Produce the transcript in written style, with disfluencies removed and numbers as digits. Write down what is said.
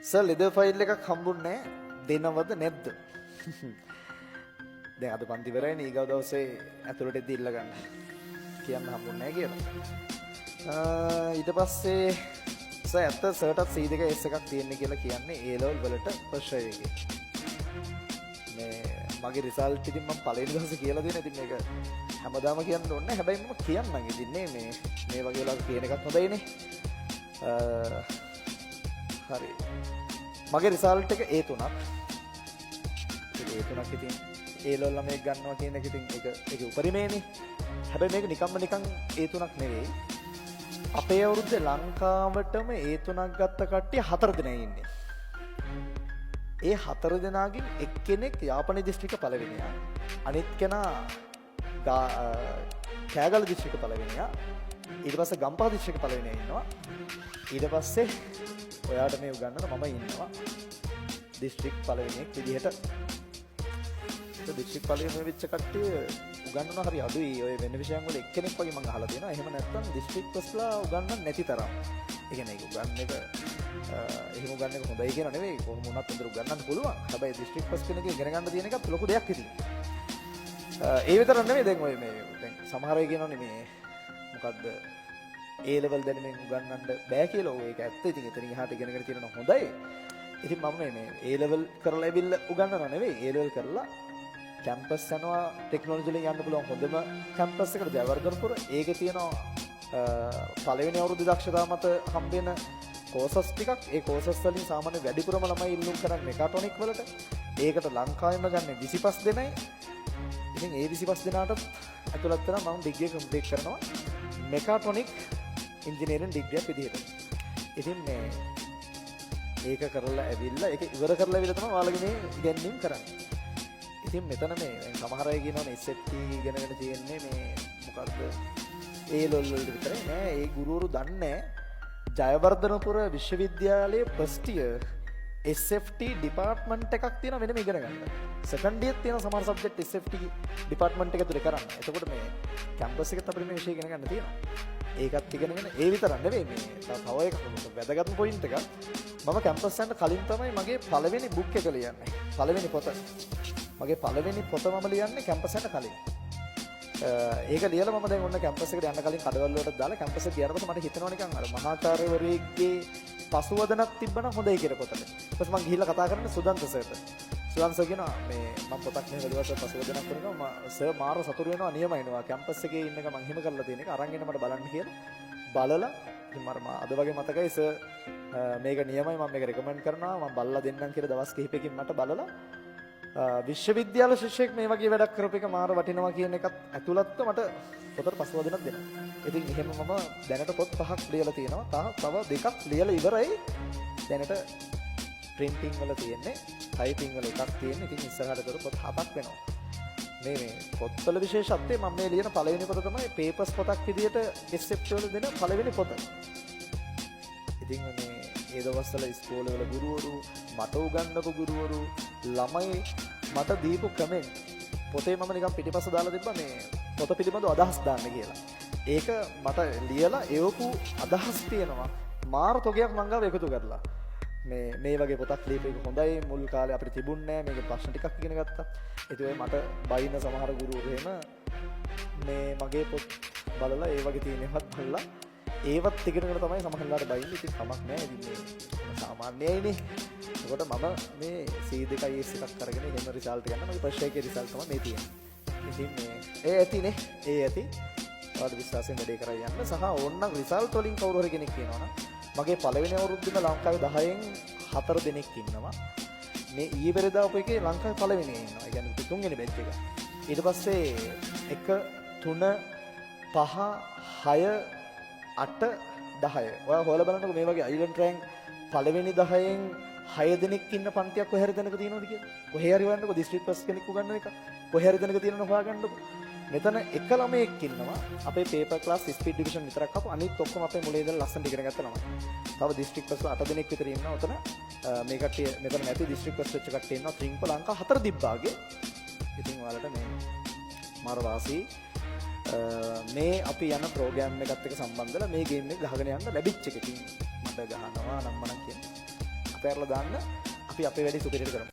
Sir leather file එකක් හම්බුන්නේ දෙනවද නැද්ද? දැන් අද පන්ති ඉවරයිනේ ඊගව දවසේ ඇතුළට එද්දි ඉල්ල ගන්න. කියන්න හම්බුන්නේ නැහැ කියලා. ඊට පස්සේ සර් ඇත්ත සර්ටත් C2 S එකක් තියෙන්නේ කියලා කියන්නේ A level වලට ප්‍රශ්න එකේ. මේ මගේ රිසල්ට් ඉතින් මම පළවෙනි දවසේ කියලා දෙන ඉතින් මේක හැමදාම කියන්න ඕනේ. හැබැයි මම කියන්නම් ඉතින් මේ වගේ වෙලාවක කියන එකත් හොඳයිනේ. හරි. මගේ රිසල්ට් එක A3ක්. A3ක් ඉතින් A level ළමයෙක් ගන්නවා කියන එක ඉතින් ඒක උපරිමේනේ. හැබැයි මේක නිකන් A3ක් නෙවෙයි. අපේ අවුරුද්දේ ලංකාවටම A3ක් ගත්ත කට්ටිය 4 දෙනෙක් ඉන්නේ. ඒ 4 දෙනාගෙන් එක්කෙනෙක් යාපනයේ දිස්ත්‍රික්ක පළවෙනියා. අනිත් කෙනා කෑගල දිස්ත්‍රික්ක පළවෙනියා. ඊට පස්සේ ගම්පහ දිස්ත්‍රික්ක පළවෙනියා ඉන්නවා. ඊට පස්සේ ඔයාට මේ උගන්නන මම ඉන්නවා. දිස්ත්‍රික් පළවෙනියෙක් විදිහට. දිස්ත්‍රික් පළවෙනි වෙච්ච කට්ටිය උගන්නනවා හරි අඩුයි. ඔය වෙන විෂයන් වල එක්කෙනෙක් වගේ මම අහලා තියෙනවා. එහෙම නැත්නම් දිස්ත්‍රික් පස්ලා උගන්නන්න නැති තරම්. ඒ කියන්නේ ඒක උගන්න එක එහෙම උගන්න එක හොඳයි කියන නෙවෙයි. කොහොම වුණත් හොඳට උගන්නන්න පුළුවන්. හැබැයි දිස්ත්‍රික් පස් කෙනෙක්ගේ ඉගෙන ගන්න තියෙන එකත් ලොකු දෙයක් ඉතින්. ඒ විතරක් නෙවෙයි දැන් ඔය මේ දැන් සමහර අය කියනෝනේ මේ මොකද්ද A level දැනුමින් උගන්නන්න බෑ කියලා. ඔය ඒක ඇත්ත. ඉතින් එතනින් එහාට ඉගෙනගෙන තියෙනවා හොඳයි. ඉතින් මම මේ A level කරලා ඇවිල්ලා උගන්නනවා නෙවෙයි. A level කරලා කැම්පස් යනවා ටෙක්නොලොජි වලින් යන්න පුළුවන් හොඳම කැම්පස් එකට ජයවර්ධනපුර. ඒකේ තියෙනවා පළවෙනි අවුරුදු දක්ෂතා මත හම්බෙන කෝසස් ටිකක්. ඒ කෝසස් වලින් සාමාන්‍ය වැඩිපුරම ළමයි ඉල්ලුම් කරන්නේ මෙකාට්‍රොනික් වලට. ඒකට ලංකාවෙම ගන්න 25 දෙනයි. ඉතින් ඒ 25 දෙනාට ඇතුළත් වෙනවා මම ඩිග්‍රී කම්ප්ලීට් කරනවා මෙකාට්‍රොනික් ඉංජිනේරින් ඩිග්‍රියක් විදිහට. ඉතින් මේ ඒක කරලා ඇවිල්ලා ඒක ඉවර කරලා ඇවිල්ලා තමයි ඔයාලගේ මේ ඉගෙනීම් කරන්නේ. ඉතින් මෙතන මේ සමහර අය කියනවානේ SFT ඉගෙනගෙන තියෙන්නේ මේ මොකද්ද ඒ ලොල් වලට විතරයි නෑ. ඒ ගුරුවරු දන්නේ ජයවර්ධනපුර විශ්වවිද්‍යාලයේ ෆස්ට් ඉයර් SFT ඩිපාර්ට්මන්ට් එකක් තියෙනවා වෙනම ඉගෙන ගන්න. සෙකන්ඩ් ඉයර් තියෙන සමහර සබ්ජෙක්ට් SFT ඩිපාර්ට්මන්ට් එක තුල කරන්න. එතකොට මේ කැම්පස් එකත් අපිට මේ විෂය ඉගෙන ගන්න තියෙනවා. ඒකත් ඉගෙනගෙන ඒ විතරක් නෙවෙයි මේ තව එකක් වැදගත්ම පොයින්ට් එකක්. මම කැම්පස් යන්න කලින් තමයි මගේ පළවෙනි බුක් එක ලියන්නේ. පළවෙනි පොත. මගේ පළවෙනි පොත මම ලියන්නේ කැම්පස් යන්න කලින්. ඒක ලියලා මම දැන් ඔන්න කැම්පස් එකට යන්න කලින් කඩවල වලට දාලා කැම්පස් එක ගියාට පස්සේ මට හිතෙනවා නිකන් අර මහාචාර්යවරයෙක්ගේ පසුවදනක් තිබ්බනම් හොඳයි කියලා පොතට. ඊට පස්සේ මම ගිහිල්ලා කතා කරන්නේ සුදන්ත සර්ට. සුදන්ත සර් කියනවා මේ මම පොතක් මෙහෙම ලියුවා පසුවදනක් කරනවා සර් මාර සතුටු වෙනවා නියමයිනවා කැම්පස් එකේ ඉන්න එක මම හිම කරලා තියෙන එක අරන් එන්න මට බලන්න කියලා. බලලා ඉතින් මම අද වගේ මතකයි සර් මේක නියමයි මම මේක රෙකමන්ඩ් කරනවා මම බලලා දෙන්නම් කියලා දවස් කිහිපයකින් මට බලලා විශ්වවිද්‍යාල ශිෂ්‍යෙක් මේ වගේ වැඩක් කරපු එක මාර වටිනවා කියන එකත් ඇතුළත්ව මට පොතට පසුවදනක් දෙනවා. ඉතින් එහෙම මම දැනට පොත් 5ක් ලියලා තියෙනවා. තව 2ක් ලියලා ඉවරයි. දැනට ප්‍රින්ටිං වල තියෙන්නේ, ටයිපිං වල එකක් තියෙන්නේ. ඉතින් ඉස්සරහට කර පොත් 7ක් වෙනවා. මේ පොත්වල විශේෂත්වය මම මේ ලියන පළවෙනි පොත තමයි පේපර්ස් පොතක් විදියට SFT වල දෙන පළවෙනි පොත. ඉතින් මේ ඒ දවස්වල ඉස්කෝලේ වල ගුරුවරු මට උගන්වපු ගුරුවරු ළමයි මට දීපු කමෙන්ට් පොතේ මම නිකන් පිටිපස්ස දාලා තිබ්බා මේ පොත පිළිබඳව අදහස් දාන්න කියලා. ඒක මට ලියලා එවපු අදහස් තියෙනවා මාර තොගයක් මං ගාව එකතු කරලා. මේ වගේ පොතක් ලියපු එක හොඳයි මුල් කාලේ අපිට තිබුණේ නැහැ. මේක ප්‍රශ්න ටිකක් ඉගෙන ගත්තා. ඒත් ඔය මට බයින සමහර ගුරුවරු එහෙම මේ මගේ පොත් බලලා ඒ වගේ තියෙනවත් බලලා ඒවත් ඉගෙනගෙන තමයි සමහරවල්ලාට බයින්නේ. ඉතින් කමක් නැහැ. ඉතින් මේ සාමාන්‍යයිනේ. ඒකට මම මේ C2S එකක් අරගෙන එහෙම රිසල්ට් ගන්න මගේ ප්‍රශ්න එකේ රිසල්ට් තමයි මේ තියෙන්නේ. ඉතින් මේ ඒ ඇතිනේ. ඒ ඇති. ඔයාලට විශ්වාසයෙන් වැඩේ කරා යන්න සහ ඕනනම් රිසල්ට් වලින් කවුරු හරි කෙනෙක් කියනවනම් මගේ පළවෙනි අවුරුද්දේම ලංකාවේ 10න් 4 දෙනෙක් ඉන්නවා. මේ ඊයේ පෙරේදා ඔප එකේ ලංකාවේ පළවෙනි ඉන්නවා. ඒ කියන්නේ තුන්වෙනි බැච් එක. ඊට පස්සේ 1 3 5 6 8 10. ඔයා හොයලා බලන්නකෝ මේ වගේ අයිලන්ඩ් රෑන්ක් පළවෙනි 10න් 6 දෙනෙක් ඉන්න පන්තියක් කොහේ හරි දැනක තියෙනවද කියලා. කොහේ හරි හොයන්නකෝ දිස්ත්‍රික් පස් කෙනෙක් උගන්වන එක. කොහේ හරි දැනක තියෙනවද හොයාගන්නකෝ. මෙතන එක ළමයෙක් ඉන්නවා අපේ පේපර් ක්ලාස් ස්පීඩ් ඩිවිෂන් විතරක් අපු අනිත් ඔක්කොම අපේ මුලේ ඉඳලා ලස්සනට ඉගෙන ගත්ත ළමයි. තව දිස්ත්‍රික් පස් 8 දෙනෙක් විතර ඉන්නවා උතන. මේ කට්ටිය මෙතන නැති දිස්ත්‍රික් පස් වෙච්ච කට්ටිය ඉන්නවා. ත්‍රිංප ලංකා 4 දිබ්බාගේ. ඉතින් ඔයාලට මේ මාර වාසී මේ අපි යන ප්‍රෝග්‍රෑම් එකත් එක්ක සම්බන්ධ වෙලා මේ ගේම් එක ගහගෙන යන්න ලැබිච්ච එක. ඉතින් මට ගහනවා නම් මනම් කියන්නේ අතහැරලා දාන්න අපි අපේ වැඩේ සුපිරියට කරමු.